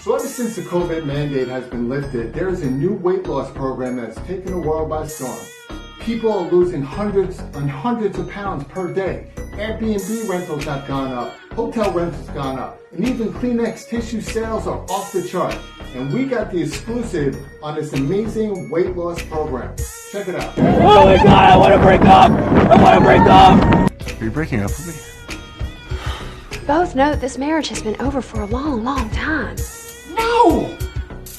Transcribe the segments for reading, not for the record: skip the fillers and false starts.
So ever since the COVID mandate has been lifted, there is a new weight loss program that's taken the world by storm. People are losing hundreds and hundreds of pounds per day. Airbnb rentals have gone up, hotel rentals gone up, and even Kleenex tissue sales are off the chart. And we got the exclusive on this amazing weight loss program. Check it out. Oh my God, I want to break up. I want to break up. Are you breaking up with me? We both know that this marriage has been over for a long, long time. No!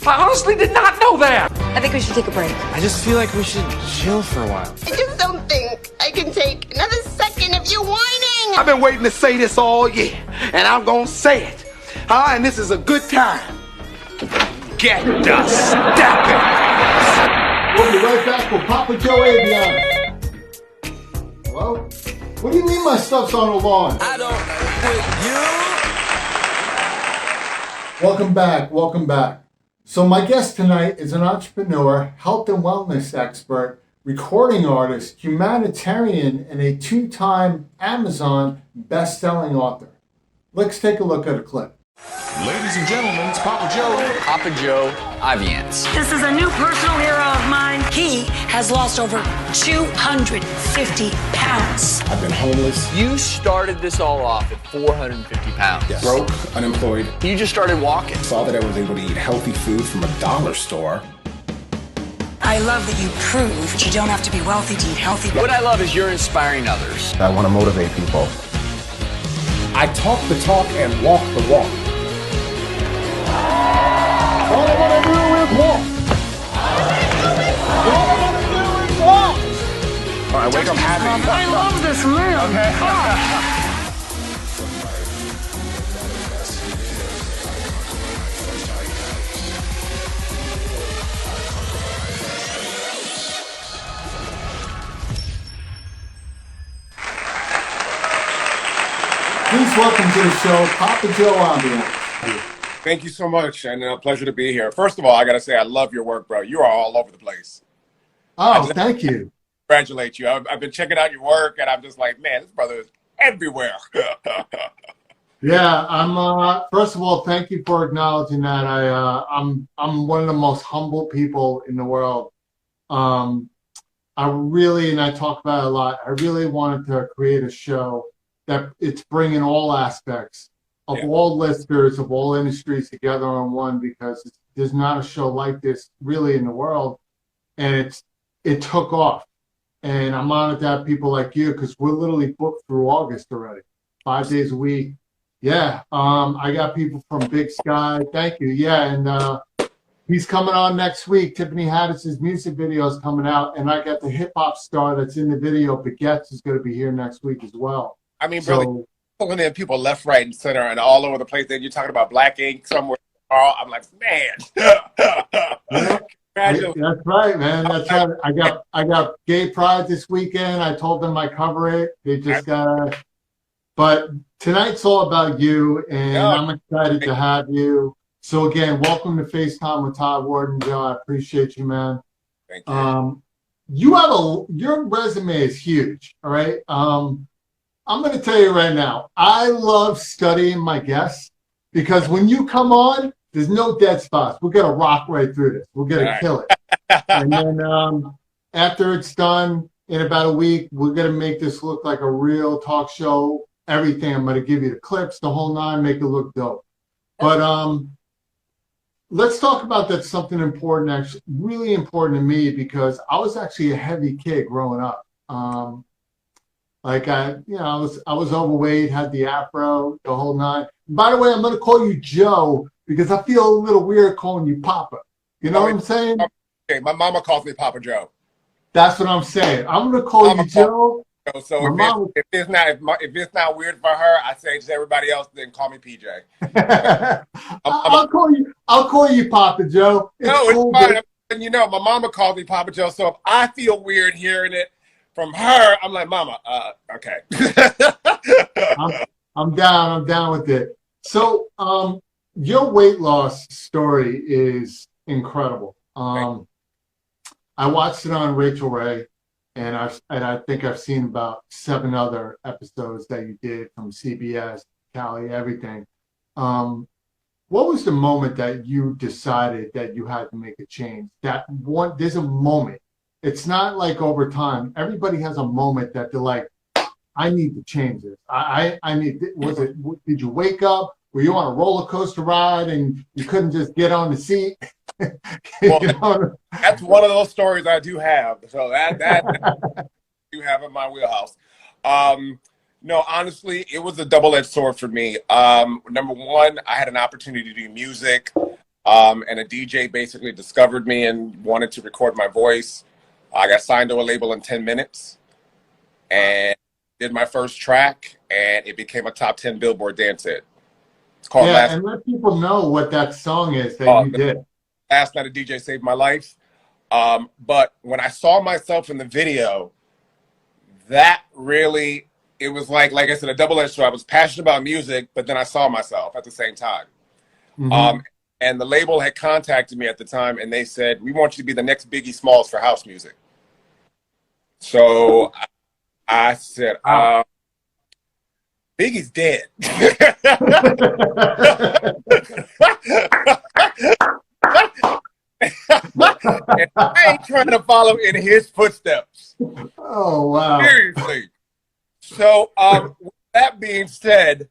I honestly did not know that! I think we should take a break. I just feel like we should chill for a while. I just don't think I can take another second of you whining. I've been waiting to say this all year, and I'm gonna say it. And this is a good time. Get the stepping! We'll be right back with Papa Joe Aviance. Hello? What do you mean my stuff's on the lawn? I don't with you. Welcome back, welcome back. So my guest tonight is an entrepreneur, health and wellness expert, recording artist, humanitarian, and a 2-time Amazon best-selling author. Let's take a look at a clip. Ladies and gentlemen, it's Papa Joe. Papa Joe, Aviance. This is a new personal hero of mine. He has lost over 250 pounds. I've been homeless. You started this all off at 450 pounds. Yes. Broke, unemployed. You just started walking. Saw that I was able to eat healthy food from a dollar store. I love that you prove that you don't have to be wealthy to eat healthy. What I love is you're inspiring others. I want to motivate people. I talk the talk and walk the walk. All I want to do is walk. All I want to do is walk. All right, wake up happy. I love this man. Okay. Please welcome to the show, Papa Joe Aviance. Thank you so much, and a pleasure to be here. First of all, I got to say, I love your work, bro. You are all over the place. Oh, thank you. Congratulate you. I've been checking out your work, and I'm just like, man, this brother is everywhere. Yeah, I'm. First of all, thank you for acknowledging that. I'm one of the most humble people in the world. I really, and I talk about it a lot, I really wanted to create a show that it's bringing all aspects of all listeners, of all industries together on one, because there's not a show like this really in the world. And it took off. And I'm honored to have people like you, because we're literally booked through August already, 5 days a week. Yeah, I got people from Big Sky. Thank you. Yeah, and he's coming on next week. Tiffany Haddis's music video is coming out, and I got the hip-hop star that's in the video, Baguettes, is going to be here next week as well. I mean, bro, pulling in people left, right, and center, and all over the place. Then you're talking about Black Ink somewhere. I'm like, man. That's right, man. That's right. I got Gay Pride this weekend. I told them I cover it. They just got. But tonight's all about you, and I'm excited to have you. So again, welcome to FaceTime with Todd Wharton, Joe. I appreciate you, man. Thank you. Your resume is huge. All right. I'm going to tell you right now, I love studying my guests, because when you come on, there's no dead spots. We're going to rock right through this. We're going to kill it. And then after it's done in about a week, we're going to make this look like a real talk show. Everything. I'm going to give you the clips, the whole nine, make it look dope. But let's talk about that, something important, actually, really important to me, because I was actually a heavy kid growing up. Like I was overweight, had the afro, the whole nine. By the way, I'm going to call you Joe because I feel a little weird calling you Papa. You know what I'm saying? Okay, my mama calls me Papa Joe. That's what I'm saying. I'm going to call you Joe. So if it's not weird for her, I say to everybody else, then call me PJ. I'll call you Papa Joe. It's fine. And you know, my mama called me Papa Joe, so if I feel weird hearing it from her, I'm like, Mama, okay. I'm down with it. So your weight loss story is incredible. I watched it on Rachel Ray, and I think I've seen about 7 other episodes that you did from CBS, Cali, everything. What What was the moment that you decided that you had to make a change? That one, there's a moment. It's not like over time. Everybody has a moment that they're like, I need to change this. I need, did you wake up? Were you on a roller coaster ride and you couldn't just get on the seat? Well, that's one of those stories I do have. So that you have in my wheelhouse. No, honestly, it was a double-edged sword for me. Number one, I had an opportunity to do music, and a DJ basically discovered me and wanted to record my voice. I got signed to a label in 10 minutes and did my first track, and it became a top 10 Billboard dance hit. It's called and let people know what that song is that you did. Last Night a DJ Saved My Life. But when I saw myself in the video, that really, it was like I said, a double-edged sword. I was passionate about music, but then I saw myself at the same time. Mm-hmm. And the label had contacted me at the time, and they said, we want you to be the next Biggie Smalls for house music. So I said, Biggie's dead. And I ain't trying to follow in his footsteps. Oh, wow. Seriously. So, with that being said,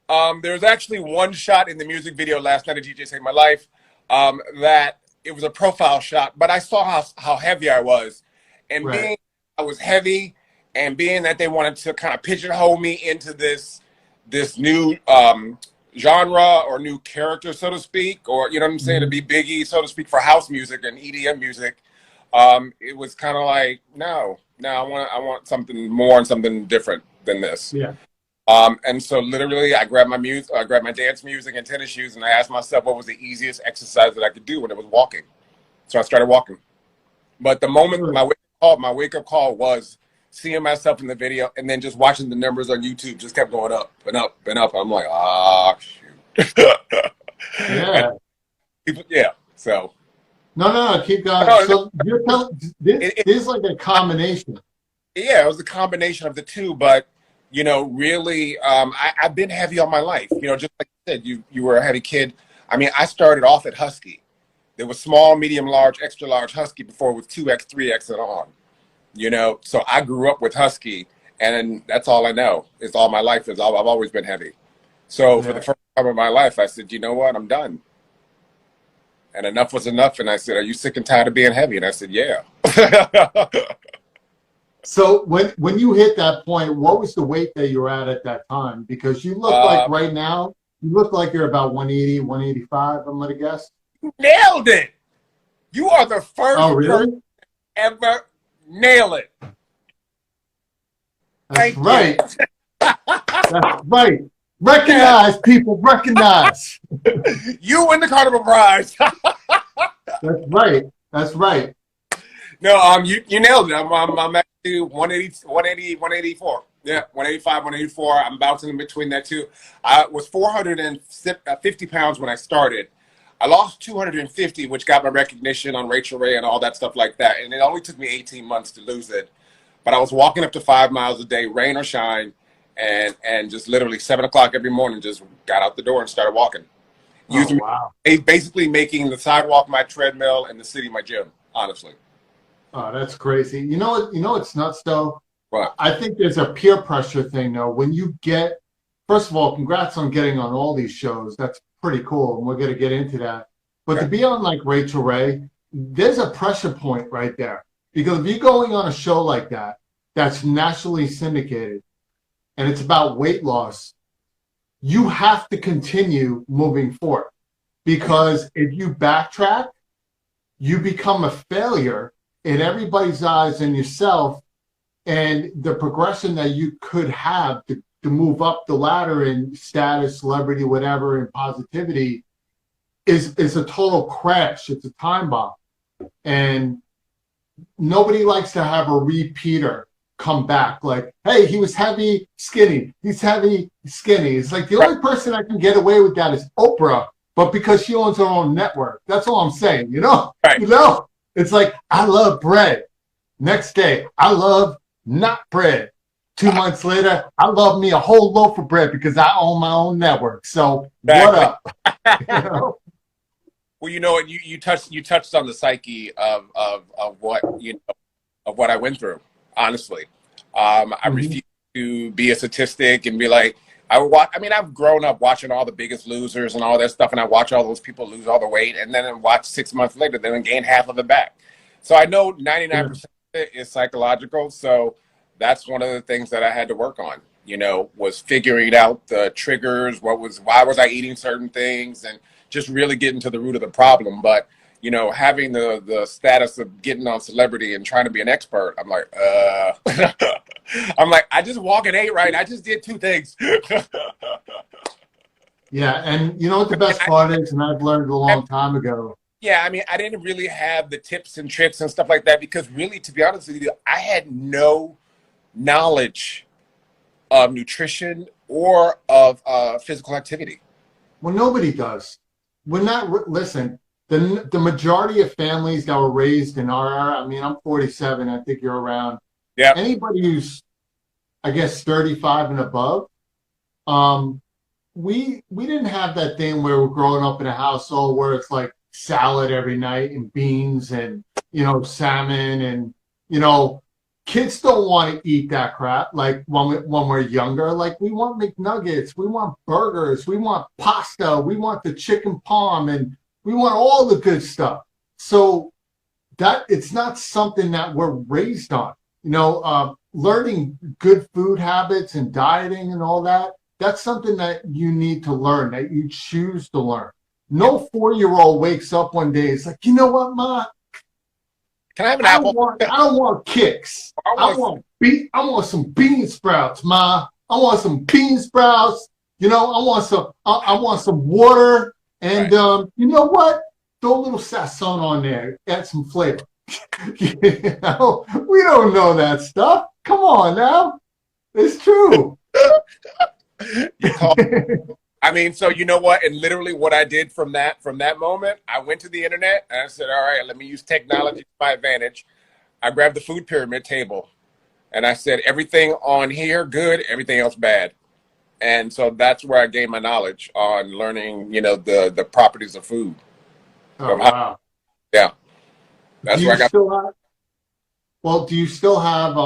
there's actually one shot in the music video, Last Night a DJ Saved My Life, that it was a profile shot, but I saw how heavy I was. And being I was heavy, and being that they wanted to kind of pigeonhole me into this new genre or new character, so to speak, or, you know what I'm saying, to be Biggie, so to speak, for house music and EDM music, it was kind of like, no, I want something more and something different than this. Yeah. And so literally I grabbed my dance music and tennis shoes, and I asked myself what was the easiest exercise that I could do, and it was walking. So I started walking. But the moment my wake-up call was seeing myself in the video, and then just watching the numbers on YouTube just kept going up and up and up. I'm like, shoot. Yeah. Yeah. So. No, keep going. No, so you're this is like a combination. Yeah, it was a combination of the two, but you know, really, I've been heavy all my life. You know, just like you said, you were a heavy kid. I mean, I started off at Husky. There was small, medium, large, extra large Husky before it was 2X, 3X, and on. You know, so I grew up with Husky, and that's all I know. Is all my life is I've always been heavy. So for the first time in my life, I said, you know what, I'm done. And enough was enough. And I said, are you sick and tired of being heavy? And I said, yeah. So when you hit that point, what was the weight that you were at that time? Because you look like right now, you look like you're about 180, 185, I'm going to guess. Nailed it. You are the first person ever nail it. That's right. That's right. Recognize, people. Recognize. You win the Carnival Prize. That's right. That's right. No, you nailed it. I'm actually 180, 184. Yeah, 185, 184. I'm bouncing in between that too. I was 450 pounds when I started. I lost 250, which got my recognition on Rachel Ray and all that stuff like that. And it only took me 18 months to lose it. But I was walking up to 5 miles a day, rain or shine, and just literally 7 o'clock every morning, just got out the door and started walking. Basically making the sidewalk my treadmill and the city my gym, honestly. Oh, that's crazy. You know what's nuts though? What? I think there's a peer pressure thing though. When you get, first of all, congrats on getting on all these shows. That's pretty cool, and we're going to get into that. But to be on like Rachel Ray, there's a pressure point right there. Because if you're going on a show like that, that's nationally syndicated, and it's about weight loss, you have to continue moving forward. Because if you backtrack, you become a failure in everybody's eyes and yourself, and the progression that you could have to move up the ladder in status, celebrity, whatever, and positivity is a total crash. It's a time bomb. And nobody likes to have a repeater come back like, hey, he was heavy, skinny. He's heavy, skinny. It's like the only person that can get away with that is Oprah, but because she owns her own network. That's all I'm saying, you know? Right. You know? It's like, I love bread. Next day, I love not bread. 2 months later, I love me a whole loaf of bread because I own my own network. So Exactly. what up? You know? Well, you know what, you touched on the psyche of what of what I went through. Honestly, I refuse to be a statistic and be like I would watch. I mean, I've grown up watching all the Biggest Losers and all that stuff, and I watch all those people lose all the weight, and then watch 6 months later, then gain half of it back. So I know 99% of it is psychological. So that's one of the things that I had to work on. Was figuring out the triggers. Why was I eating certain things, and just really getting to the root of the problem. But having the status of getting on Celebrity and trying to be an expert, I'm like, I just walk and ate right. I just did 2 things. Yeah, and you know what the best part is, and I've learned a long time ago. Yeah, I mean, I didn't really have the tips and tricks and stuff like that because really, to be honest with you, I had no knowledge of nutrition or of physical activity. Well, nobody does. We're not, listen, the majority of families that were raised in our era, I mean, I'm 47, I think you're around. Yeah. Anybody who's, I guess, 35 and above, we didn't have that thing where we're growing up in a household where it's like salad every night and beans and, salmon and, kids don't want to eat that crap. Like when we're younger, like we want McNuggets, we want burgers, we want pasta, we want the chicken parm, and we want all the good stuff. So that it's not something that we're raised on. Learning good food habits and dieting and all that, that's something that you need to learn, that you choose to learn. No 4-year-old wakes up one day, it's like, you know what, Ma? Can I have an apple? I don't want kicks. I want some bean sprouts, Ma. I want some bean sprouts. I want some water. And you know what? Throw a little sazon on there. Add some flavor. We don't know that stuff. Come on now. It's true. I mean, so you know what? And literally what I did from that moment, I went to the internet and I said, all right, let me use technology to my advantage. I grabbed the food pyramid table and I said, everything on here, good, everything else bad. And so that's where I gained my knowledge on learning, the properties of food. Oh, wow. Yeah. That's where I got. Do you still have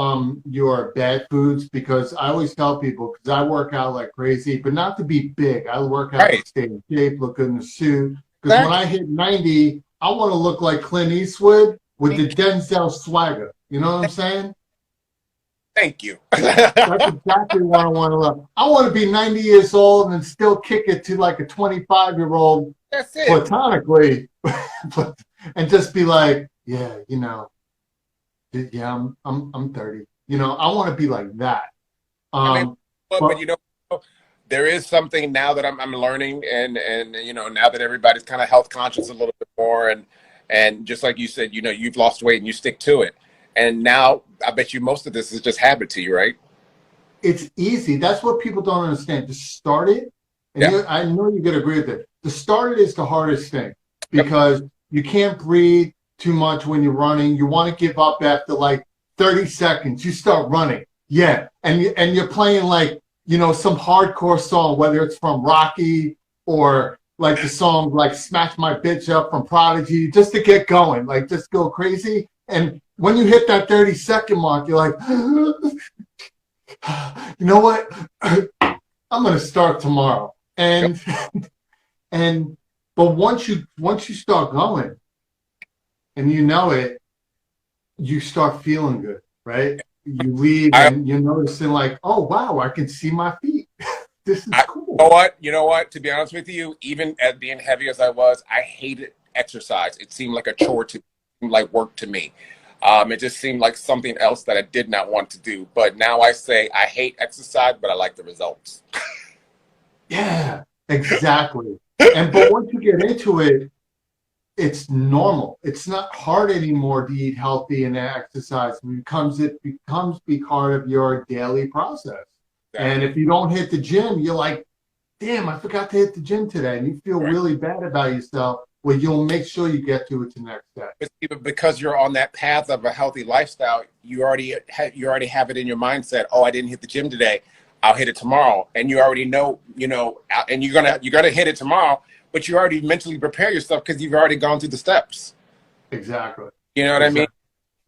your bad foods? Because I always tell people, because I work out like crazy, but not to be big. I work out to stay in shape, look good in the suit. Because when I hit 90, I want to look like Clint Eastwood with the Denzel swagger. You know what I'm saying? Thank you. That's exactly what I want to look. I want to be 90 years old and still kick it to like a 25-year-old platonically, and just be like, yeah, yeah, I'm 30. I want to be like that. But there is something now that I'm learning, and now that everybody's kind of health conscious a little bit more, and just like you said, you've lost weight and you stick to it, and now I bet you most of this is just habit to you, right? It's easy. That's what people don't understand. To start it, and I know you're gonna agree with it. To start it is the hardest thing because you can't breathe too much when you're running. You want to give up after like 30 seconds. You start running. Yeah. And you're playing like, some hardcore song, whether it's from Rocky or like the song like Smash My Bitch Up from Prodigy, just to get going, like just go crazy. And when you hit that 30-second mark, you're like, you know what? I'm going to start tomorrow. But once you start going, and you start feeling good, right? You leave and you're noticing like, oh, wow, I can see my feet. This is cool. You know what? To be honest with you, even as being heavy as I was, I hated exercise. It seemed like a chore like work to me. It just seemed like something else that I did not want to do. But now I say I hate exercise, but I like the results. Yeah, exactly. But once you get into it, it's normal. It's not hard anymore to eat healthy and exercise. It becomes part of your daily process. Exactly. And if you don't hit the gym, you're like, damn, I forgot to hit the gym today. And you feel really bad about yourself. where you'll make sure you get to it the next day. Because you're on that path of a healthy lifestyle, you already have it in your mindset. Oh, I didn't hit the gym today. I'll hit it tomorrow, and you already know, and you're gonna hit it tomorrow. But you already mentally prepare yourself because you've already gone through the steps. Exactly. You know what I mean?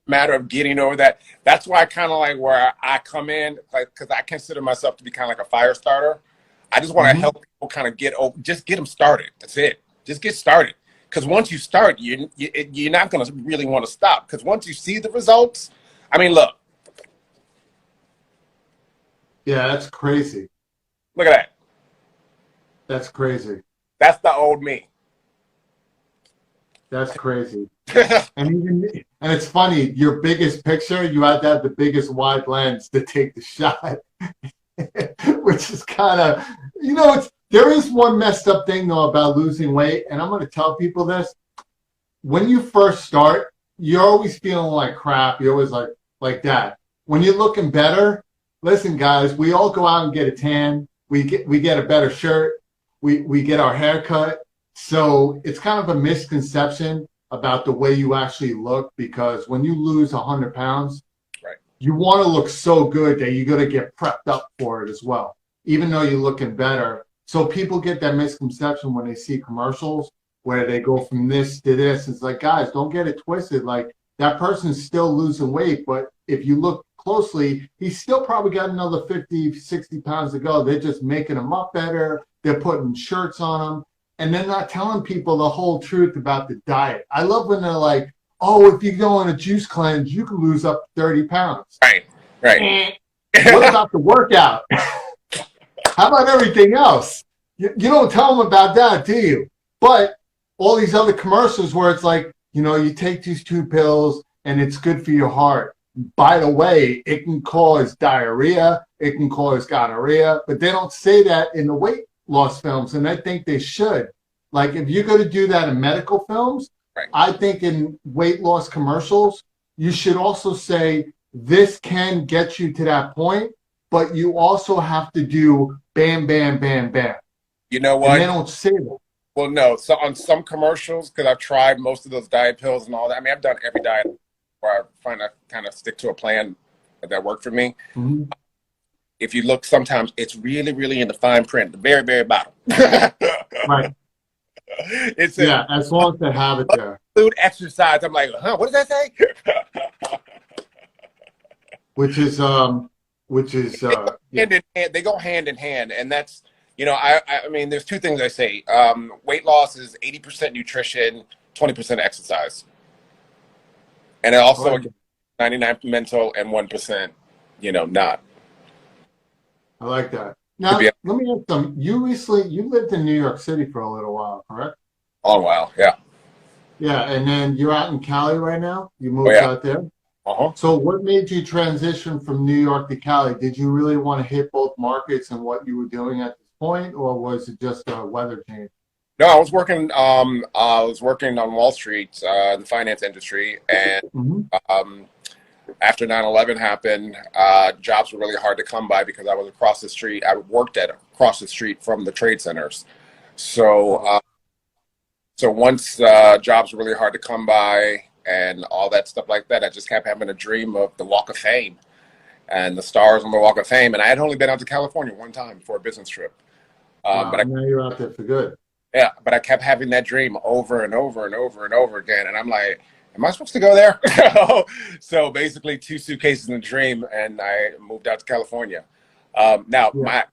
Matter of getting over that. That's why I kind of like where I come in, like, because I consider myself to be kind of like a fire starter. I just want to help people kind of get them started. That's it. Just get started. Because once you start, you're not going to really want to stop. Because once you see the results, I mean, look. Yeah, that's crazy. Look at that. That's crazy. That's the old me. That's crazy. And it's funny, your biggest picture, you had to have the biggest wide lens to take the shot. Which is kind of, there is one messed up thing though about losing weight, and I'm going to tell people this. When you first start, you're always feeling like crap. You're always like that. When you're looking better, listen, guys, we all go out and get a tan. We get a better shirt. We get our hair cut. So it's kind of a misconception about the way you actually look, because when you lose 100 pounds, you want to look so good that you're going to get prepped up for it as well, even though you're looking better. So people get that misconception when they see commercials where they go from this to this. It's like, guys, don't get it twisted. Like, that person's still losing weight, but if you look closely, he's still probably got another 50, 60 pounds to go. They're just making them up better. They're putting shirts on them, and they're not telling people the whole truth about the diet. I love when they're like, oh, if you go on a juice cleanse, you can lose up to 30 pounds. Right. What about the workout? How about everything else? You don't tell them about that, do you? But all these other commercials where it's like, you take these 2 pills and it's good for your heart. By the way, it can cause diarrhea. It can cause gonorrhea. But they don't say that in the weight loss films, and I think they should. Like, if you're going to do that in medical films, I think in weight loss commercials, you should also say this can get you to that point, but you also have to do bam, bam, bam, bam. You know what? And they don't say that. Well, no. So on some commercials, because I've tried most of those diet pills and all that. I mean, I've done every diet where I find I kind of stick to a plan that worked for me. Mm-hmm. If you look, sometimes it's really, really in the fine print, the very, very bottom. Right. It's as long as they have it there. Food, exercise. I'm like, what does that say? Which is hand in hand. They go hand in hand, and that's I mean, there's 2 things I say. Weight loss is 80% nutrition, 20% exercise, and it also 99% mental and 1%, not. I like that. Now, let me ask them. You lived in New York City for a little while, correct? A while, yeah. Yeah, and then you're out in Cali right now? You moved out there? Uh-huh. So what made you transition from New York to Cali? Did you really want to hit both markets and what you were doing at this point, or was it just a weather change? No, I was working on Wall Street, in the finance industry, and after 9/11 happened, jobs were really hard to come by because I was across the street. I worked across the street from the trade centers. So once jobs were really hard to come by and all that stuff like that, I just kept having a dream of the Walk of Fame and the stars on the Walk of Fame. And I had only been out to California one time for a business trip. But now you're out there for good. Yeah, but I kept having that dream over and over and over and over again. And I'm like, am I supposed to go there? So basically 2 suitcases in a dream, and I moved out to California. My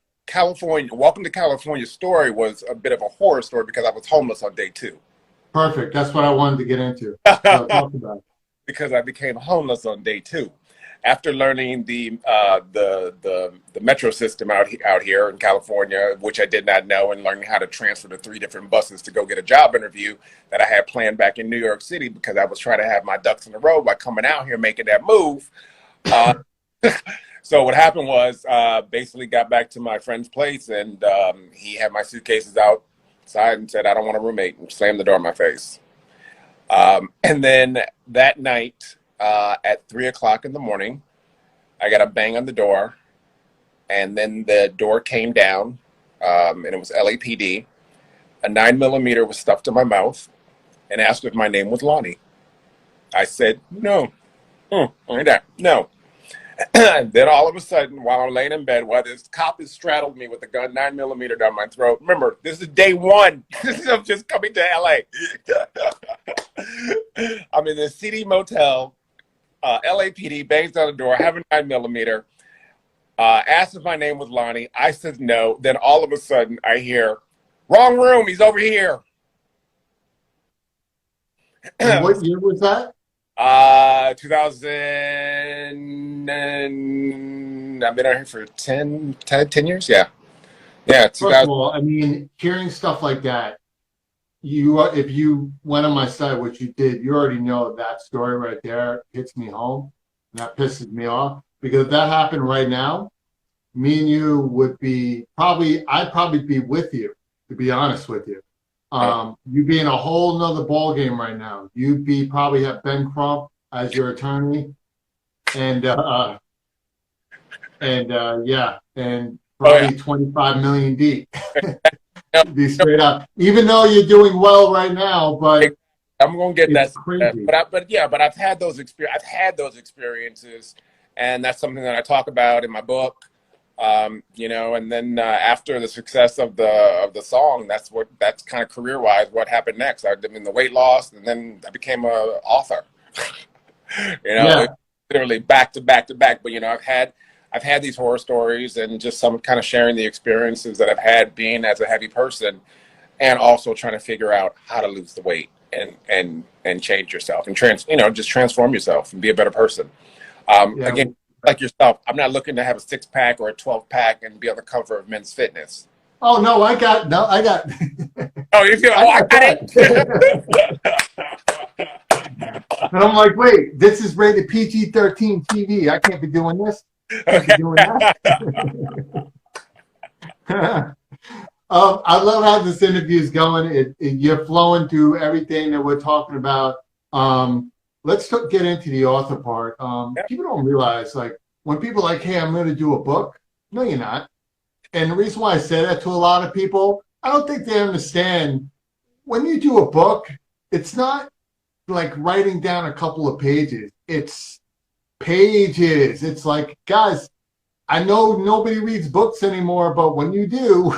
welcome to California story was a bit of a horror story because I was homeless on day 2. Perfect. That's what I wanted to get into. So talk about it. Because I became homeless on day 2. After learning the metro system out here in California, which I did not know, and learning how to transfer to 3 different buses to go get a job interview that I had planned back in New York City because I was trying to have my ducks in a row by coming out here making that move. So what happened was basically got back to my friend's place, and he had my suitcases outside and said, I don't want a roommate, and slammed the door in my face. And then that night, at 3:00 in the morning, I got a bang on the door, and then the door came down, and it was LAPD. A 9mm was stuffed in my mouth, and asked if my name was Lonnie. I said, no. Like that. No. And then all of a sudden, while I'm laying in bed, while this cop has straddled me with a gun 9mm down my throat. Remember, this is day one. This is of just coming to LA. I'm in the CD motel. LAPD bangs down the door, have a 9mm. Asked if my name was Lonnie. I said no. Then all of a sudden, I hear, wrong room. He's over here. And what year was that? 2000. I've been out here for 10 years. Yeah. Yeah. First of all, I mean, hearing stuff like that, if you went on my site, which you did, you already know that story right there hits me home. And that pisses me off, because if that happened right now, me and you would be I'd probably be with you, to be honest with you. You'd be in a whole nother ball game right now. You'd be probably have Ben Crump as your attorney, and probably 25 million deep. Be straight up. Even though you're doing well right now, but I'm gonna get that. Crazy. But I've had those experiences, and that's something that I talk about in my book. And then after the success of the song, that's kind of career-wise what happened next. I did in the weight loss, and then I became an author. Literally back to back to back. But I've had these horror stories, and just some kind of sharing the experiences that I've had being as a heavy person, and also trying to figure out how to lose the weight and change yourself and just transform yourself and be a better person. Again, like yourself, I'm not looking to have a 6-pack or a 12-pack and be on the cover of Men's Fitness. Oh no, I got. Oh, you feel? I got it. And I'm like, wait, this is rated PG-13 TV. I can't be doing this. Okay. Doing that. I love how this interview is going. You're flowing through everything that we're talking about. Let's get into the author part. People don't realize, like, when people are like, hey, I'm going to do a book. No, you're not. And the reason why I say that to a lot of people, I don't think they understand. When you do a book, it's not like writing down a couple of pages. It's pages. It's like, guys, I know nobody reads books anymore, but when you do,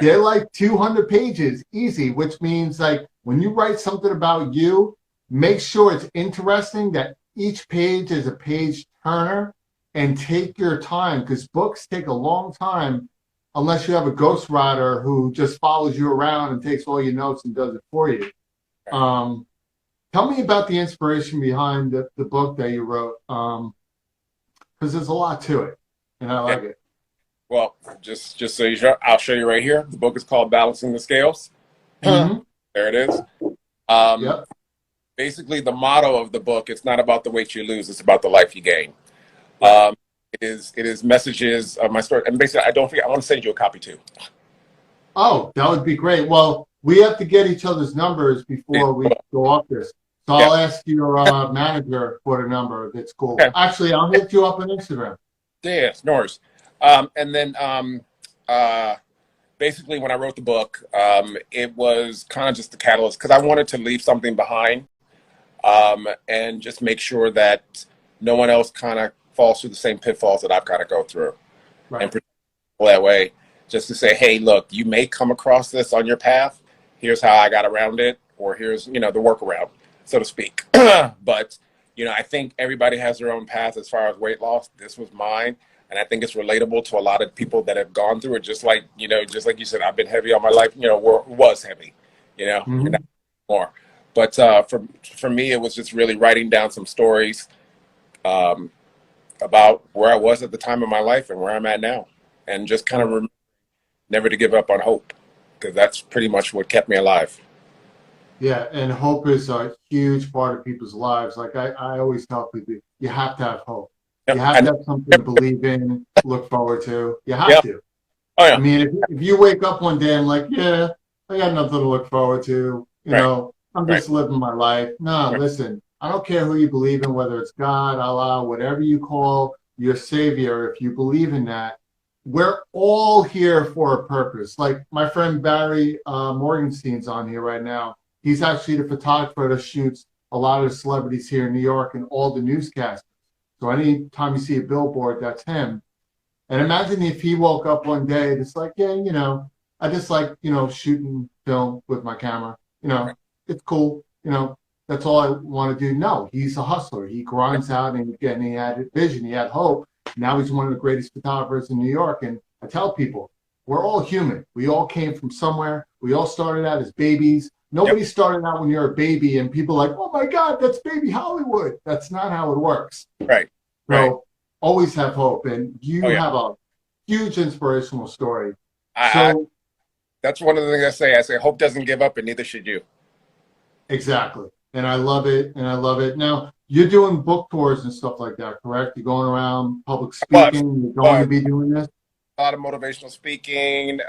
they're like 200 pages easy, which means, like, when you write something about you, make sure it's interesting, that each page is a page turner, and take your time, because books take a long time unless you have a ghostwriter who just follows you around and takes all your notes and does it for you. Tell me about the inspiration behind the book that you wrote, because there's a lot to it, and I like it. Well, just so you know, I'll show you right here. The book is called Balancing the Scales. There it is. Basically, the motto of the book, it's not about the weight you lose, it's about the life you gain. It is messages of my story. And basically, I want to send you a copy too. Oh, that would be great. Well, we have to get each other's numbers before we go off this. So I'll ask your manager for the number if it's cool. Okay. Actually, I'll hit you up on Instagram. Yes, no worries. And then basically, when I wrote the book, it was kind of just the catalyst, because I wanted to leave something behind. And just make sure that no one else kind of falls through the same pitfalls that I've kind of go through. Right. And that way, just to say, hey, look, you may come across this on your path. Here's how I got around it, or here's, the workaround, so to speak. But, I think everybody has their own path as far as weight loss. This was mine. And I think it's relatable to a lot of people that have gone through it. Just like you said, I've been heavy all my life, was heavy, more. But for me, it was just really writing down some stories about where I was at the time of my life and where I'm at now. And just kind of never to give up on hope, because that's pretty much what kept me alive. Yeah, and hope is a huge part of people's lives. Like I always tell people, you have to have hope. You have to have something to believe in, look forward to. You have to. Oh, yeah. I mean, if you wake up one day and like, yeah, I got nothing to look forward to, I'm just living my life. No, listen, I don't care who you believe in, whether it's God, Allah, whatever you call your savior. If you believe in that, we're all here for a purpose. Like my friend Barry Morgenstein's on here right now. He's actually the photographer that shoots a lot of the celebrities here in New York and all the newscasts. So anytime you see a billboard, that's him. And imagine if he woke up one day and it's like, yeah, I just like, shooting film with my camera. It's cool. That's all I want to do. No, he's a hustler. He grinds out, and again, he had vision. He had hope. Now he's one of the greatest photographers in New York. And I tell people, we're all human. We all came from somewhere. We all started out as babies. Nobody started out when you're a baby and people are like, oh my God, that's baby Hollywood. That's not how it works. Right. So always have hope. And you have a huge inspirational story. That's one of the things I say. I say, hope doesn't give up, and neither should you. Exactly. And I love it. Now, you're doing book tours and stuff like that, correct? You're going around public speaking. You're going to be doing this? A lot of motivational speaking.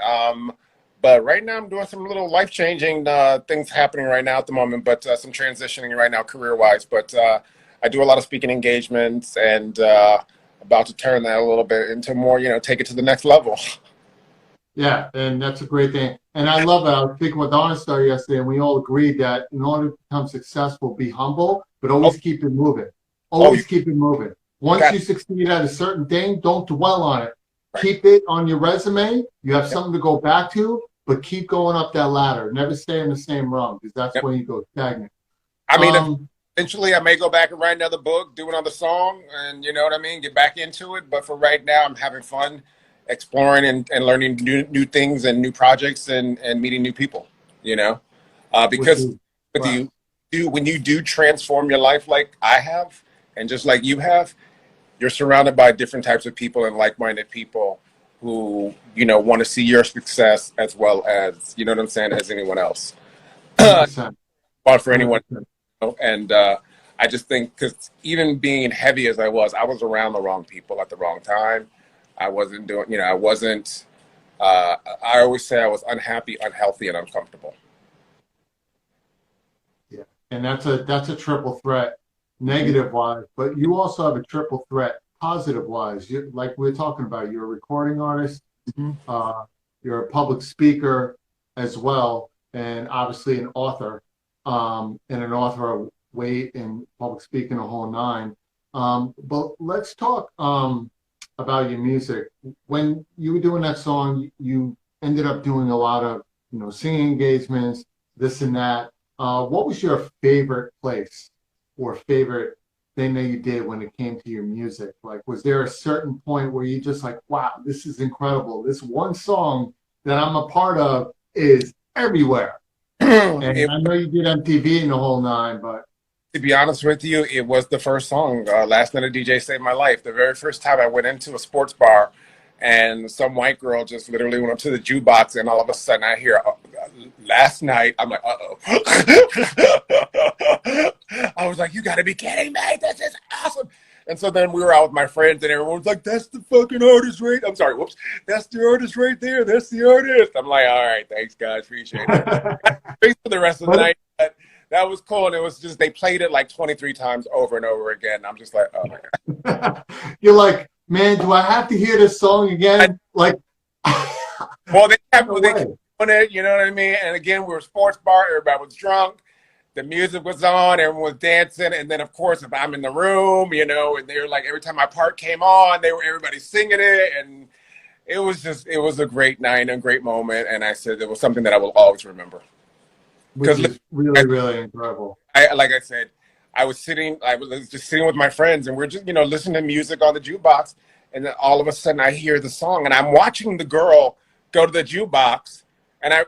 But right now I'm doing some little life-changing things happening right now at the moment, but some transitioning right now career-wise. But I do a lot of speaking engagements and about to turn that a little bit into more, take it to the next level. Yeah, and that's a great thing. And I love it. I was speaking with Donna Star yesterday, and we all agreed that in order to become successful, be humble, but always keep it moving. Always keep it moving. Once you succeed at a certain thing, don't dwell on it. Keep it on your resume. You have something to go back to, but keep going up that ladder. Never stay in the same rung, because that's when you go stagnant. I mean, eventually I may go back and write another book, do another song, and you know what I mean, get back into it. But for right now, I'm having fun exploring and learning new things and new projects and meeting new people, because when you do transform your life like I have and just like you have, you're surrounded by different types of people and like-minded people who, want to see your success as well as, as anyone else. But for anyone, and I just think, because even being heavy as I was around the wrong people at the wrong time. I wasn't doing, I always say I was unhappy, unhealthy, and uncomfortable. Yeah, and that's a triple threat, negative-wise, but you also have a triple threat, positive-wise. Like we were talking about, you're a recording artist, you're a public speaker as well, and obviously an author, and an author of weight and public speaking, a whole nine. But let's talk about your music. When you were doing that song, you ended up doing a lot of, singing engagements, this and that. What was your favorite place or favorite thing that you did when it came to your music? Like, was there a certain point where you just like, wow, this is incredible. This one song that I'm a part of is everywhere. And I know you did MTV and the whole nine, but to be honest with you, it was the first song. Last Night a DJ Saved My Life. The very first time I went into a sports bar and some white girl just literally went up to the jukebox, and all of a sudden I hear, Last Night. I'm like, uh-oh. I was like, you got to be kidding me. This is awesome. And so then we were out with my friends, and everyone was like, that's the fucking artist right. I'm sorry, whoops. That's the artist right there. That's the artist. I'm like, all right, thanks, guys. Appreciate it. Thanks for the rest of the night. That was cool, and it was just, they played it like 23 times over and over again. I'm just like, oh my God. You're like, man, do I have to hear this song again? Well, they kept doing it, you know what I mean? And again, we were a sports bar, everybody was drunk, the music was on, everyone was dancing, and then of course, if I'm in the room, and they were like, every time my part came on, everybody singing it, and it was a great night and a great moment, and I said it was something that I will always remember. Which is really, really incredible. Like I said, I was just sitting with my friends, and we're just, listening to music on the jukebox, and then all of a sudden I hear the song, and I'm watching the girl go to the jukebox, and I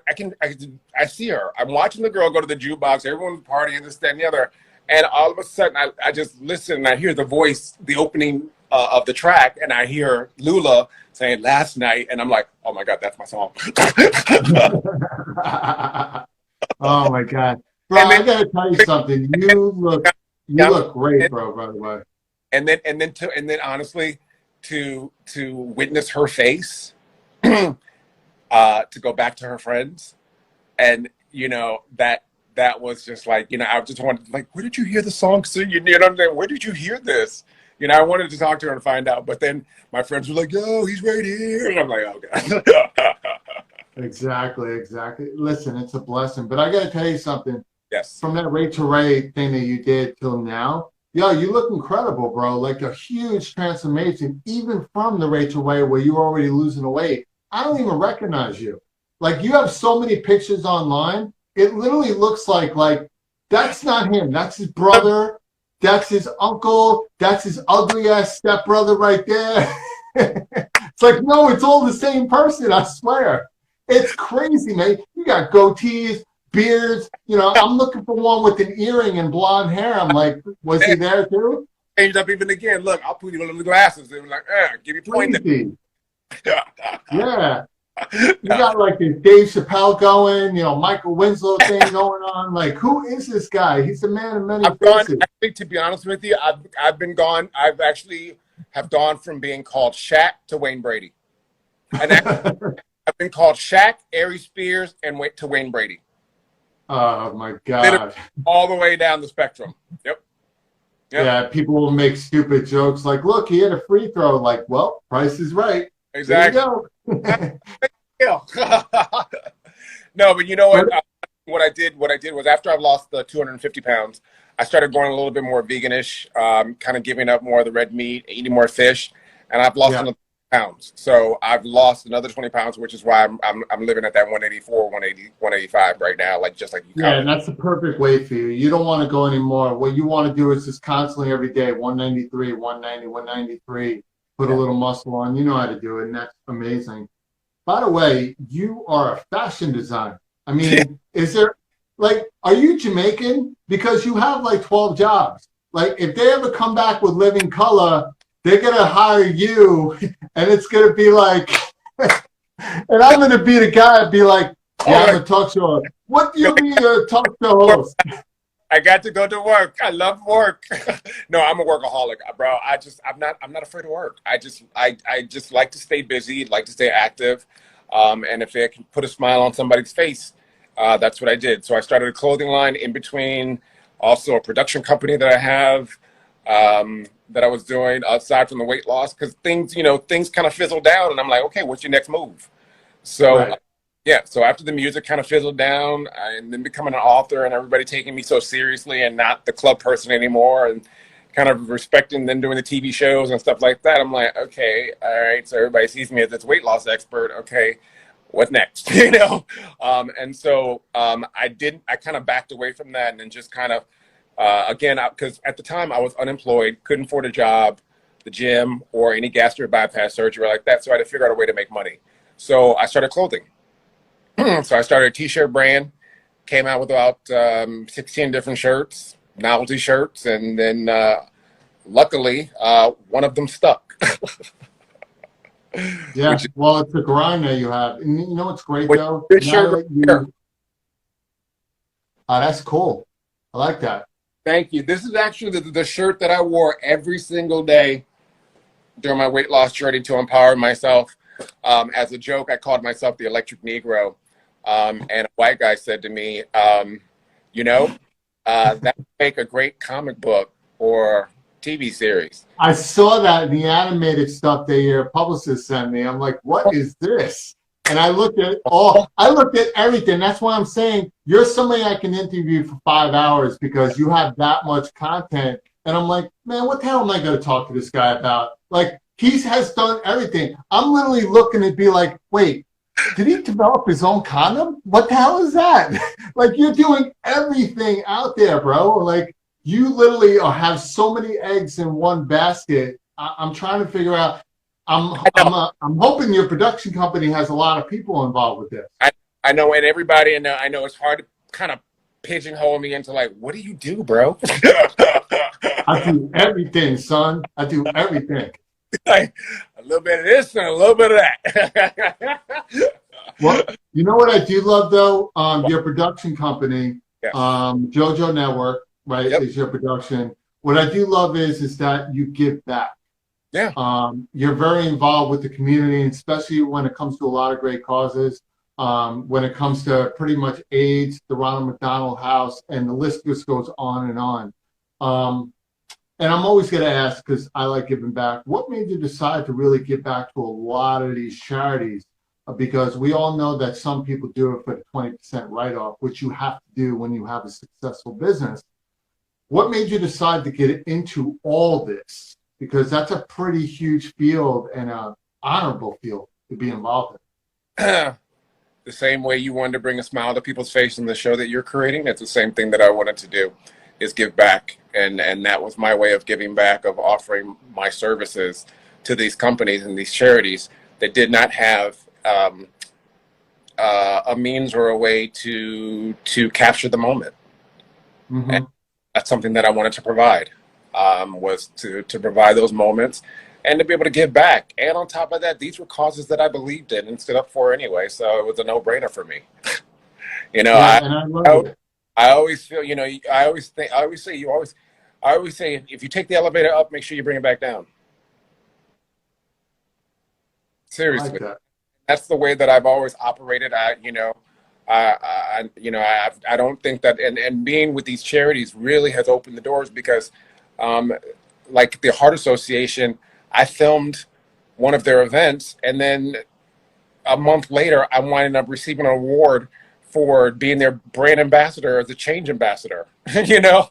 see her. I'm watching the girl go to the jukebox, everyone's partying, this, that, and the other, and all of a sudden I just listen, and I hear the voice, the opening of the track, and I hear Lula saying Last Night, and I'm like, oh my God, that's my song. Oh my God, bro! I gotta tell you something. You look great, bro. By the way. And then honestly, to witness her face, to go back to her friends, and that was just like, I just wanted, like, where did you hear the song? So you know what I'm saying? Where did you hear this? I wanted to talk to her and find out, but then my friends were like, yo, he's right here, and I'm like, oh God. Exactly. Listen, it's a blessing. But I got to tell you something. Yes. from that Rachel Ray thing that you did till now, yo, you look incredible, bro. Like a huge transformation, even from the Rachel Ray where you were already losing the weight. I don't even recognize you. Like you have so many pictures online. It literally looks like that's not him. That's his brother. That's his uncle. That's his ugly ass stepbrother right there. It's like, no, it's all the same person. I swear. It's crazy, man. You got goatees, beards. You know, I'm looking for one with an earring and blonde hair. I'm like, was he there too? Changed up even again. Look, I'll put you on the glasses. They were like, give me point. Yeah. You got like this Dave Chappelle going, you know, Michael Winslow thing going on. Like, who is this guy? He's a man of many faces. Actually, to be honest with you, I've been gone. I've actually have gone from being called Shaq to Wayne Brady. And I've been called Shaq, Aries Spears, and to Wayne Brady. Oh my God. All the way down the spectrum. Yep. Yeah, people will make stupid jokes like, look, he had a free throw. Like, well, Price is right. Exactly. There you go. No, but you know what? What I did was after I lost the 250 pounds, I started going a little bit more veganish, kind of giving up more of the red meat, eating more fish, and I've lost another pounds. So I've lost another 20 pounds, which is why I'm living at that 184, 185 right now, just like you. Yeah, and that's the perfect weight for you. You don't want to go anymore. What you want to do is just constantly every day, 193, 190, 193. Put a little muscle on. You know how to do it, and that's amazing. By the way, you are a fashion designer. I mean, is there, are you Jamaican? Because you have 12 jobs. Like, if they ever come back with Living Color, they're going to hire you, and it's going to be like, and I'm going to be the guy and be like, yeah, I'm a talk show. What do you mean you're a talk show host? I got to go to work. I love work. No, I'm a workaholic, bro. I'm not afraid to work. I just like to stay busy, like to stay active. And if I can put a smile on somebody's face, that's what I did. So I started a clothing line in between, also a production company that I have, that I was doing aside from the weight loss, because things kind of fizzled down, and I'm like, okay, what's your next move? So. Right. Yeah, so after the music kind of fizzled down, and then becoming an author and everybody taking me so seriously and not the club person anymore, and kind of respecting them doing the TV shows and stuff like that, I'm like, okay, all right, so everybody sees me as this weight loss expert. Okay, what next? And so I kind of backed away from that, and then just kind of, again, because at the time I was unemployed, couldn't afford a job, the gym, or any gastric bypass surgery like that, so I had to figure out a way to make money. So I started clothing. So I started a t-shirt brand, came out with about 16 different shirts, novelty shirts, and then luckily one of them stuck. Yeah, well, it's a grind that you have. And you know what's great, though? That's cool. I like that. Thank you. This is actually the shirt that I wore every single day during my weight loss journey to empower myself. As a joke, I called myself the Electric Negro. And a white guy said to me, that would make a great comic book or TV series. I saw that in the animated stuff that your publicist sent me. I'm like, what is this? And I looked at everything. That's why I'm saying you're somebody I can interview for 5 hours, because you have that much content. And I'm like, man, what the hell am I going to talk to this guy about? Like, he has done everything. I'm literally looking to be like, wait, did he develop his own condom? What the hell is that? Like, you're doing everything out there, bro. Like, you literally have so many eggs in one basket. I'm trying to figure out. I'm hoping your production company has a lot of people involved with this. I know, and everybody, and I know it's hard to kind of pigeonhole me into like, what do you do, bro? I do everything, son. I do everything. Like, a little bit of this and a little bit of that. Well, you know what I do love, though? Your production company, JoJo Network, right, is your production. What I do love is that you give back. Yeah. You're very involved with the community, especially when it comes to a lot of great causes. When it comes to pretty much AIDS, the Ronald McDonald House, and the list just goes on and on. And I'm always going to ask, because I like giving back, what made you decide to really give back to a lot of these charities? because we all know that some people do it for the 20% write-off, which you have to do when you have a successful business. What made you decide to get into all this? Because that's a pretty huge field and an honorable field to be involved The same way you wanted to bring a smile to people's face in the show that you're creating, that's the same thing that I wanted to do, is give back. And that was my way of giving back, of offering my services to these companies and these charities that did not have a means or a way to capture the moment. in. And that's something that I wanted to provide, was to provide those moments and to be able to give back. And on top of that, these were causes that I believed in and stood up for anyway, so it was a no-brainer for me. You know, I always feel, you know, I always say, if you take the elevator up, make sure you bring it back down. Seriously, that's the way that I've always operated. I don't think that, and being with these charities really has opened the doors, because, like the Heart Association, I filmed one of their events, and then a month later, I'm winding up receiving an award for being their brand ambassador, as a change ambassador, you know?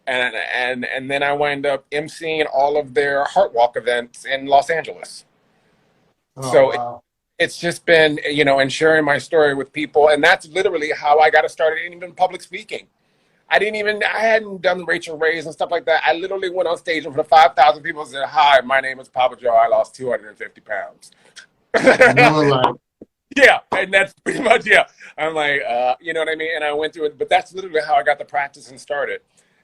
And then I wind up emceeing all of their Heart Walk events in Los Angeles. Wow. It's just been, you know, and sharing my story with people. And that's literally how I got started in even public speaking. I hadn't done Rachel Ray's and stuff like that. I literally went on stage in front of 5,000 people and said, "Hi, my name is Papa Joe. I lost 250 pounds." And you were like, yeah, and that's pretty much, yeah. I'm like, you know what I mean? And I went through it, but that's literally how I got the practice and started.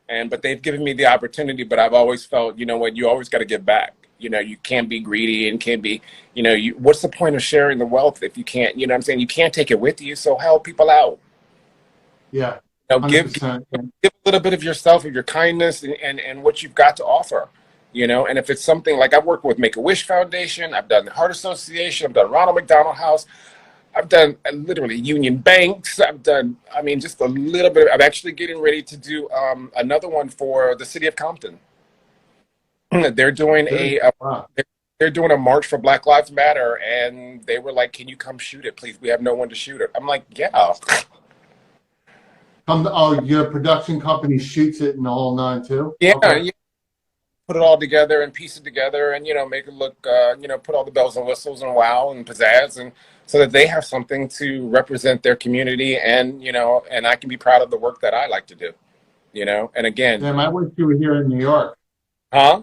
But they've given me the opportunity, but I've always felt, you know what, you always got to give back. You know, you can't be greedy and can't be, you know, what's the point of sharing the wealth if you can't, you know what I'm saying? You can't take it with you, so help people out. yeah. You know, give a little bit of yourself, of your kindness and what you've got to offer, you know? And if it's something like, I've worked with Make-A-Wish Foundation, I've done the Heart Association, I've done Ronald McDonald House, I've done literally Union Banks, I've done, I mean, just a little bit. I'm actually getting ready to do another one for the city of Compton. They're doing they're doing a march for Black Lives Matter, and they were like, "Can you come shoot it, please? We have no one to shoot it." I'm like, "Yeah." Your production company shoots it in the whole nine too? Yeah, okay. yeah. Put it all together and piece it together, and, you know, make it look, you know, put all the bells and whistles and wow and pizzazz, and so that they have something to represent their community, and, you know, and I can be proud of the work that I like to do, you know. And again, Damn, I wish you were here in New York. Huh?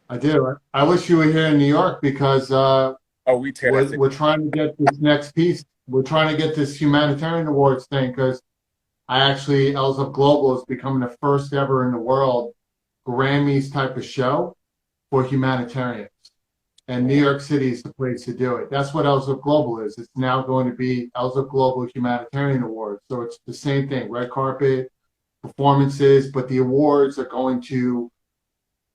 I do. I wish you were here in New York, because we're trying to get this next piece. We're trying to get this humanitarian awards thing, because Els Up Global is becoming the first ever in the world Grammys type of show for humanitarians. And New York City is the place to do it. That's what Els Up Global is. It's now going to be Els Up Global Humanitarian Awards. So it's the same thing, red carpet, performances, but the awards are going to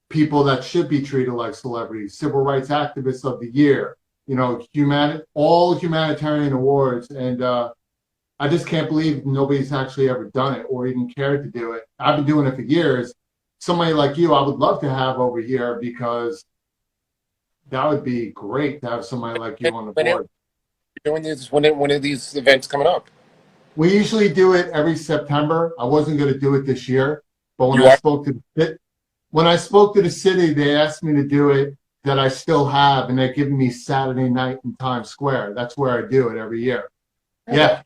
people that should be treated like celebrities, civil rights activists of the year, you know, all humanitarian awards. And I just can't believe nobody's actually ever done it or even cared to do it. I've been doing it for years. Somebody like you, I would love to have over here, because that would be great to have somebody like you on the board. Doing this, when are these events coming up? We usually do it every September. I wasn't going to do it this year, but when I spoke to the city, they asked me to do it, that I still have, and they're giving me Saturday night in Times Square. That's where I do it every year. Yeah.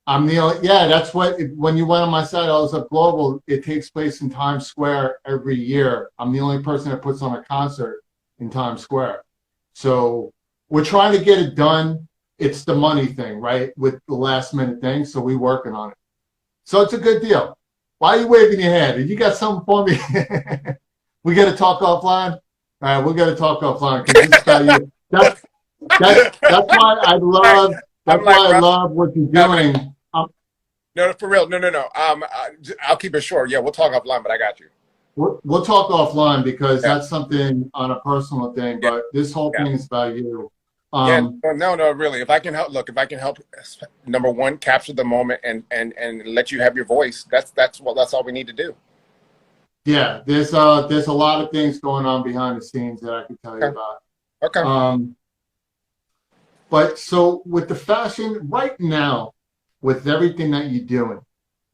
That's what, when you went on my site, Els Up Global, it takes place in Times Square every year. I'm the only person that puts on a concert in Times Square. So we're trying to get it done. It's the money thing, right? With the last minute thing. So we're working on it. So it's a good deal. Why are you waving your hand? You got something for me? We got to talk offline? All right, we're going to talk offline. That's why I love, I love what you're doing. No, for real. No. I'll keep it short. Yeah, we'll talk offline, but I got you. We'll talk offline, because that's something on a personal thing, but this whole thing is about you. No, really. If I can help, number one, capture the moment and let you have your voice. That's all we need to do. Yeah, there's a lot of things going on behind the scenes that I can tell you about. Okay. But so with the fashion right now, with everything that you're doing,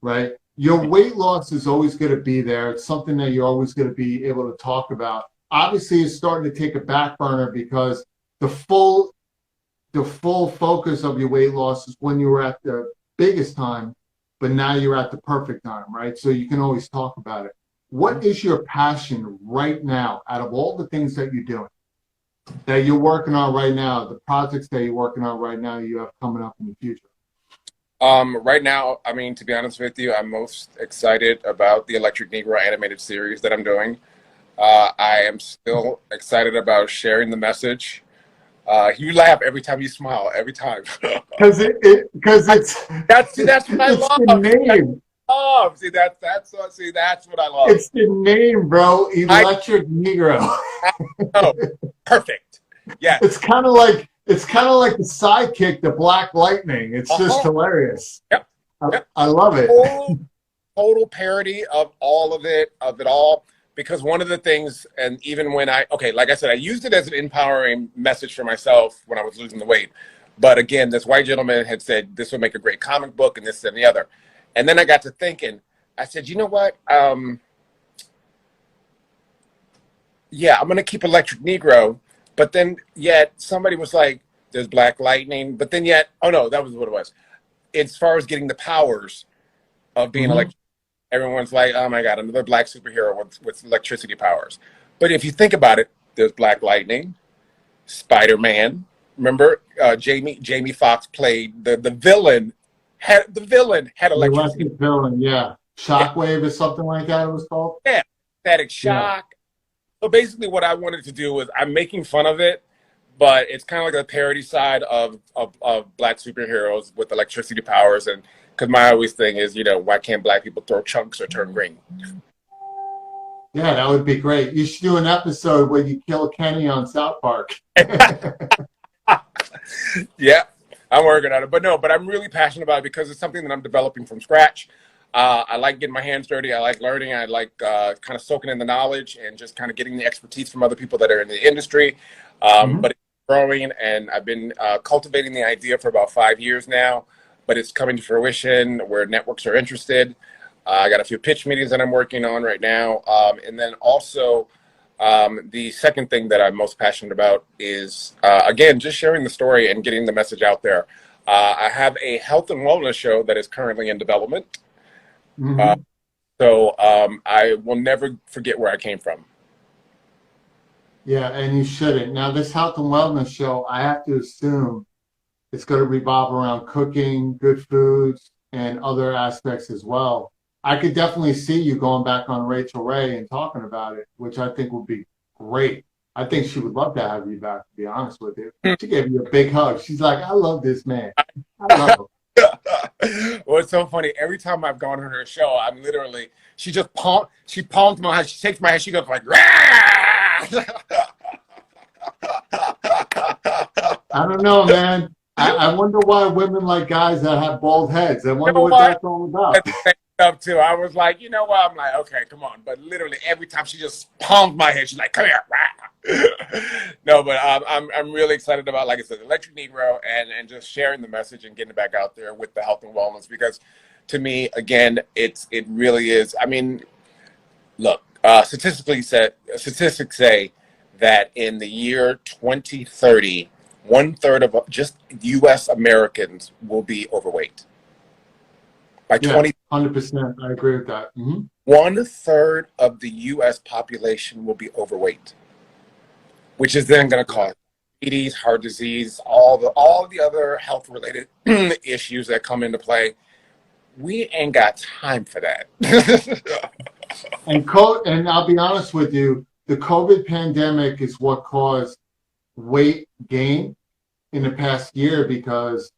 right? Your weight loss is always going to be there. It's something that you're always going to be able to talk about. Obviously, it's starting to take a back burner because the full focus of your weight loss is when you were at the biggest time, but now you're at the perfect time, right? So you can always talk about it. What is your passion right now out of all the things that you're doing, that you're working on right now, the projects that you're working on right now you have coming up in the future? Right now, I mean, to be honest with you, I'm most excited about the Electric Negro animated series that I'm doing. I am still excited about sharing the message. You laugh every time you smile, every time. Because it's that's what I it's love. the name. That's what I love. It's the name, bro. Electric Negro. Oh, perfect. Yeah. It's kind of like the sidekick to Black Lightning. It's just hilarious. Yep. I love it. Total parody of all of it all. Because one of the things, and even when like I said, I used it as an empowering message for myself when I was losing the weight. But again, this white gentleman had said this would make a great comic book and this and the other. And then I got to thinking, I said, you know what? Yeah, I'm going to keep Electric Negro. But then yet somebody was like, there's Black Lightning. But then yet, oh no, that was what it was. As far as getting the powers of being electric. Everyone's like, oh my God, another black superhero with electricity powers. But if you think about it, there's Black Lightning, Spider-Man. Remember, Jamie Foxx played the villain. The villain had electricity. The villain, yeah. Shockwave or something like that it was called? Yeah, Static Shock. Yeah. So basically what I wanted to do was, I'm making fun of it, but it's kind of like a parody side of black superheroes with electricity powers. And because my always thing is, why can't black people throw chunks or turn green? Yeah, that would be great. You should do an episode where you kill Kenny on South Park. Yeah, I'm working on it. But I'm really passionate about it because it's something that I'm developing from scratch. I like getting my hands dirty. I like learning. I like kind of soaking in the knowledge and just kind of getting the expertise from other people that are in the industry. But it's growing, and I've been cultivating the idea for about 5 years now. But it's coming to fruition where networks are interested. I got a few pitch meetings that I'm working on right now. And then also the second thing that I'm most passionate about is, again, just sharing the story and getting the message out there. I have a health and wellness show that is currently in development. So I will never forget where I came from. Yeah, and you shouldn't. Now, this health and wellness show, I have to assume it's going to revolve around cooking, good foods, and other aspects as well. I could definitely see you going back on Rachel Ray and talking about it, which I think would be great. I think she would love to have you back, to be honest with you. She gave you a big hug. She's like, I love this man. I love him. Well, it's so funny. Every time I've gone on her show, I'm literally, she palms my head, she takes my head, she goes like, rah! I don't know, man. I wonder why women like guys that have bald heads. I wonder what that's all about. Up too. I was like, you know what? I'm like, okay, come on. But literally every time she just palmed my head, she's like, come here. No, but I'm really excited about, like I said, Electric Negro and just sharing the message and getting it back out there with the health and wellness, because to me, again, it really is. I mean, look, statistics say that in the year 2030, 1/3 of just U.S. Americans will be overweight. By 100%, I agree with that. 1/3 of the U.S. population will be overweight, which is then going to cause diabetes, heart disease, all the other health-related issues that come into play. We ain't got time for that. And I'll be honest with you, the COVID pandemic is what caused weight gain in the past year, because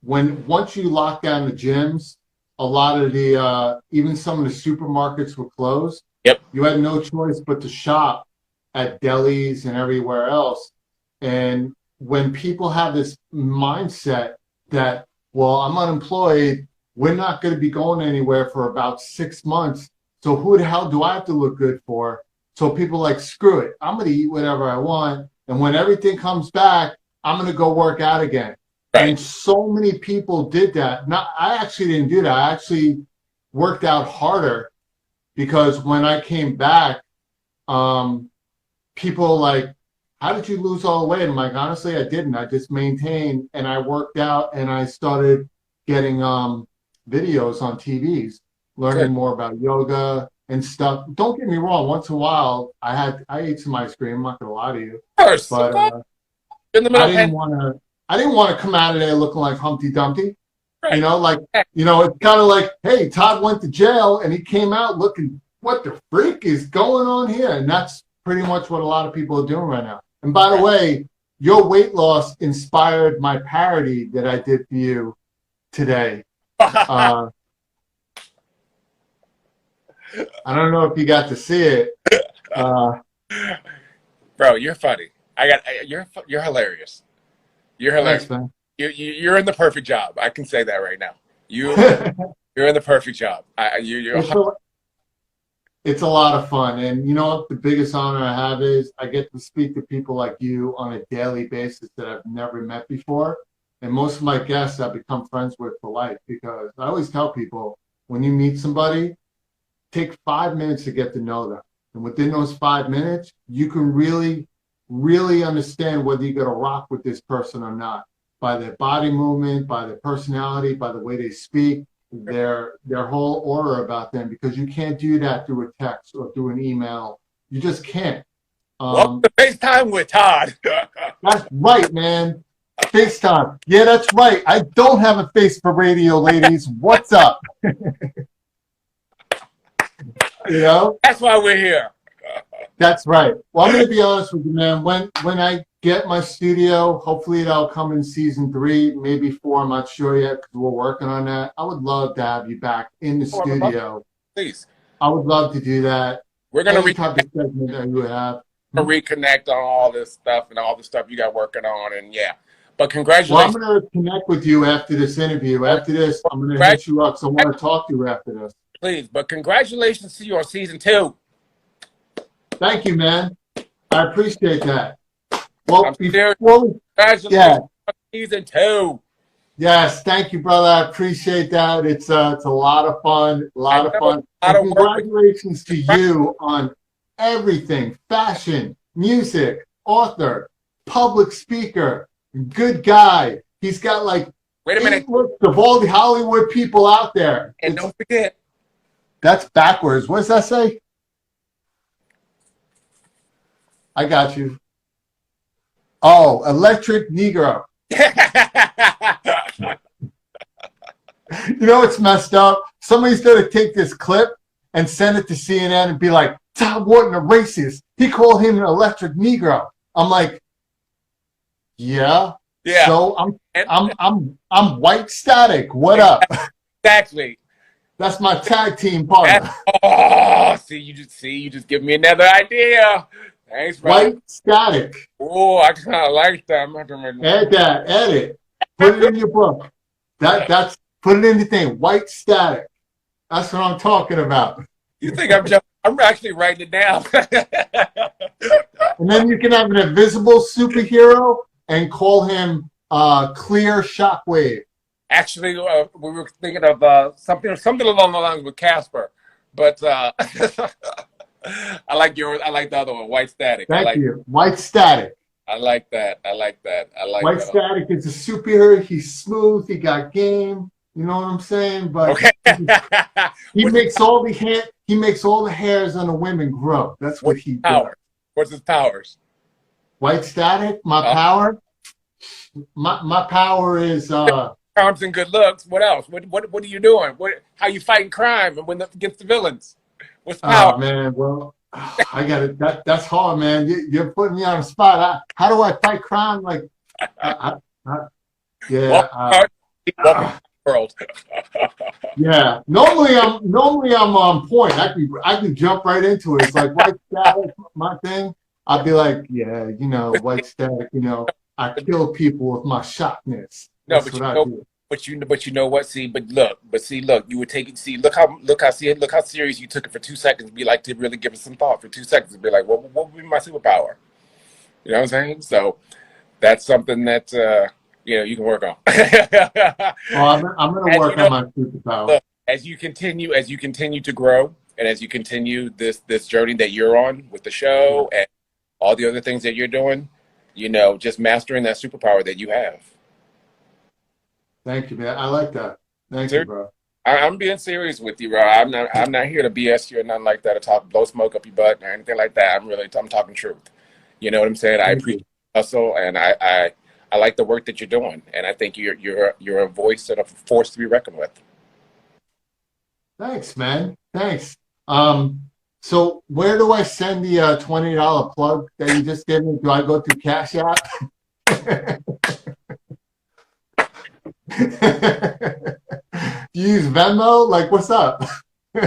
once you lock down the gyms, a lot of the even some of the supermarkets were closed. Yep. You had no choice but to shop at delis and everywhere else. And when people have this mindset that, well, I'm unemployed, we're not going to be going anywhere for about 6 months, so who the hell do I have to look good for? So people are like, screw it, I'm going to eat whatever I want. And when everything comes back, I'm going to go work out again. Right. And so many people did that. I actually didn't do that. I actually worked out harder because when I came back, people like, how did you lose all the weight? I'm like, honestly, I didn't. I just maintained and I worked out and I started getting videos on TVs, learning more about yoga and stuff. Don't get me wrong. Once in a while, I ate some ice cream. I'm not gonna lie to you, Of course. but In the middle I didn't want to come out of there looking like Humpty Dumpty. Right. You know, like, you know, it's kind of like, hey, Todd went to jail and he came out looking, what the freak is going on here? And that's pretty much what a lot of people are doing right now. And by the way, your weight loss inspired my parody that I did for you today. I don't know if you got to see it. Bro, you're funny. You're hilarious. You're hilarious. Thanks, man. You're in the perfect job. I can say that right now. You're in the perfect job. It's a lot of fun. And you know what the biggest honor I have is I get to speak to people like you on a daily basis that I've never met before. And most of my guests I've become friends with for life because I always tell people when you meet somebody, take 5 minutes to get to know them. And within those 5 minutes, you can really, really understand whether you're going to rock with this person or not by their body movement, by their personality, by the way they speak, their whole aura about them, because you can't do that through a text or through an email. You just can't. Welcome to FaceTime with Todd. That's right, man. FaceTime. Yeah, that's right. I don't have a face for radio, ladies. What's up? You know? That's why we're here. That's right. Well, I'm going to be honest with you, man. When I get my studio, hopefully that'll come in season 3, maybe 4. I'm not sure yet because we're working on that. I would love to have you back in the studio. Please. I would love to do that. We're going to type of segment that you have. Reconnect on all this stuff and all the stuff you got working on. And yeah. But congratulations. Well, I'm going to connect with you after this interview. After this, I'm going to hit you up. So I want to talk to you after this. Please. But congratulations to you on season 2. Thank you, man. I appreciate that. Well, congratulations on season 2. Yes, thank you, brother. I appreciate that. It's a lot of fun. A lot of fun. And congratulations to you on everything: fashion, music, author, public speaker, good guy. He's got like 8 lists of all the Hollywood people out there. And don't forget. That's backwards. What does that say? I got you. Oh, Electric Negro. You know what's messed up? Somebody's going to take this clip and send it to CNN and be like, Todd Wharton, a racist. He called him an Electric Negro. I'm like, yeah. So I'm white static. What up? Exactly. That's my tag team partner. Oh, you just give me another idea. Thanks, bro. White static. Oh, I kind of like that. Add that. Edit. Put it in your book. That's put it in the thing. White static. That's what I'm talking about. You think I'm joking? I'm actually writing it down. And then you can have an invisible superhero and call him Clear Shockwave. Actually, we were thinking of something along the lines with Casper, but I like yours. I like the other one, White Static. Thank you. White Static. I like that. White Static is a superhero. He's smooth. He got game. You know what I'm saying? But okay. he makes all the hairs on the women grow. That's what he does. What's his powers? White Static. My power. My power is charms and good looks. What else? What are you doing? How you fighting crime and against the villains? What's power? Oh man, well, I got it. That's hard, man. You're putting me on the spot. How do I fight crime? Like, world. Yeah. Normally I'm on point. I can jump right into it. It's like White Static, my thing. I'd be like, yeah, White Static. I kill people with my sharpness. That's but you know what? Look, you would take it. Look how serious you took it for 2 seconds. Be like to really give it some thought for 2 seconds and be like, what would be my superpower? You know what I'm saying? So that's something that you can work on. Well, I'm going to work on my superpower. Look, as you continue to grow, and as you continue this journey that you're on with the show and all the other things that you're doing, just mastering that superpower that you have. Thank you, man. I like that. Thank you, bro. I'm being serious with you, bro. I'm not here to BS you or nothing like that, or blow smoke up your butt or anything like that. I'm talking truth. You know what I'm saying? I appreciate hustle, and I like the work that you're doing, and I think you're a voice and a force to be reckoned with. Thanks, man. Thanks. So where do I send the $20 plug that you just gave me? Do I go through Cash App? You use Venmo? Like, what's up? You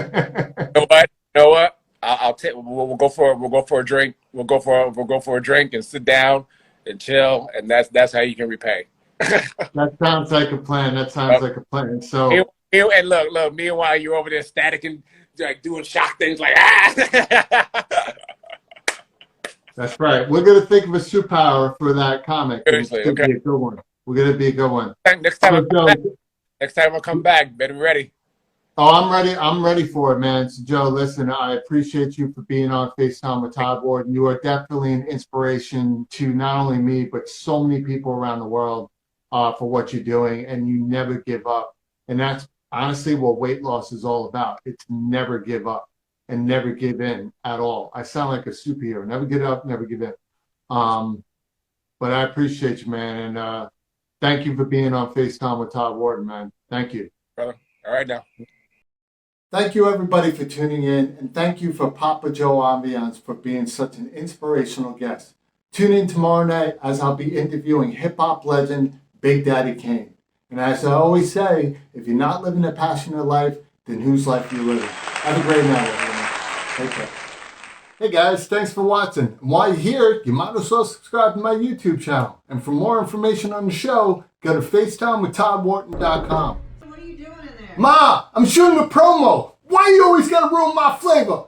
know what? We'll go for a drink. We'll go for a drink and sit down and chill, and that's how you can repay. That sounds like a plan. So and look. Meanwhile, you're over there static and like doing shock things like ah. That's right. We're gonna think of a superpower for that comic. Seriously, okay. Be a good one. We're gonna be a good one. Next time I come back, better be ready. Oh, I'm ready. I'm ready for it, man. So, Joe, listen, I appreciate you for being on FaceTime with Todd Wharton. You are definitely an inspiration to not only me, but so many people around the world for what you're doing, and you never give up. And that's honestly what weight loss is all about. It's never give up and never give in at all. I sound like a superhero. Never give up, never give in. But I appreciate you, man. And thank you for being on FaceTime with Todd Wharton, man. Thank you. Brother. All right now. Thank you, everybody, for tuning in, and thank you for Papa Joe Aviance for being such an inspirational guest. Tune in tomorrow night as I'll be interviewing hip-hop legend Big Daddy Kane. And as I always say, if you're not living a passionate life, then whose life are you living? Have a great night, everyone. Take care. Hey, guys, thanks for watching. And while you're here, you might as well subscribe to my YouTube channel. And for more information on the show, go to FaceTimeWithToddWharton.com. Ma, I'm shooting a promo. Why you always gotta ruin my flavor?